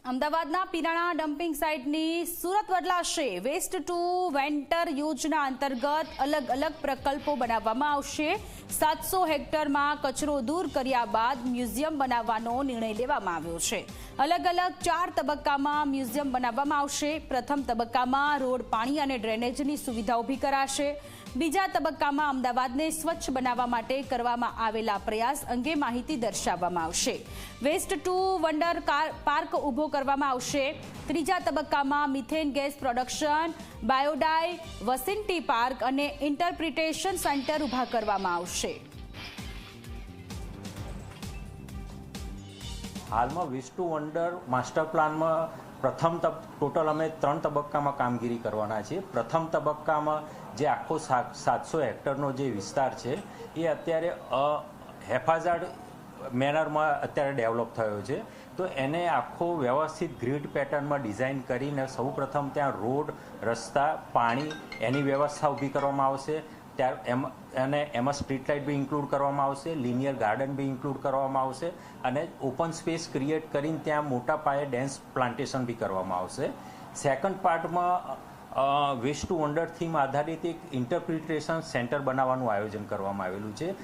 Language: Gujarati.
અમદાવાદના પિરાણા ડમ્પિંગ સાઇટની સુરત બદલાશે. વેસ્ટ ટુ વેન્ટર યોજના અંતર્ગત અલગ અલગ પ્રકલ્પો બનાવવામાં આવશે. 700 હેક્ટરમાં કચરો દૂર કર્યા બાદ મ્યુઝિયમ બનાવવાનો નિર્ણય લેવામાં આવ્યો છે. અલગ અલગ 4 તબક્કામાં મ્યુઝિયમ બનાવવામાં આવશે. પ્રથમ તબક્કામાં રોડ, પાણી અને ડ્રેનેજની સુવિધા ઊભી કરાશે. બીજા તબક્કામાં અમદાવાદને સ્વચ્છ બનાવવા માટે કરવામાં આવેલા પ્રયાસ અંગે માહિતી દર્શાવવામાં આવશે. વેસ્ટ ટુ વન્ડર પાર્ક ઊભો કરવામાં આવશે. ત્રીજા તબક્કામાં methane gas production, biodiversity park અને ઇન્ટરપ્રિટેશન સેન્ટર ઊભા કરવામાં આવશે. હાલમાં વેસ્ટ ટુ વન્ડર માસ્ટર પ્લાનમાં ટોટલ અમે 3 તબક્કામાં કામગીરી કરવાના છીએ. પ્રથમ તબક્કામાં જે આખો 700 હેક્ટરનો જે વિસ્તાર છે એ અત્યારે હેફાઝાર્ડ મેનરમાં અત્યારે ડેવલપ થયો છે. તો એને આખો વ્યવસ્થિત ગ્રીડ પેટર્નમાં ડિઝાઇન કરીને સૌપ્રથમ ત્યાં રોડ, રસ્તા, પાણી એની વ્યવસ્થા ઊભી કરવામાં આવશે. એમાં સ્ટ્રીટ લાઇટ બી ઇન્ક્લુડ કરવામાં આવશે, લિનિયર ગાર્ડન બી ઇન્ક્લુડ કરવામાં આવશે અને ઓપન સ્પેસ ક્રિએટ કરીને ત્યાં મોટા પાયે ડેન્સ પ્લાન્ટેશન બી કરવામાં આવશે. સેકન્ડ પાર્ટમાં વેસ્ટ ટુ વન્ડર થીમ આધારિત એક ઇન્ટરપ્રિટેશન સેન્ટર બનાવવાનું આયોજન કરવામાં આવેલું છે.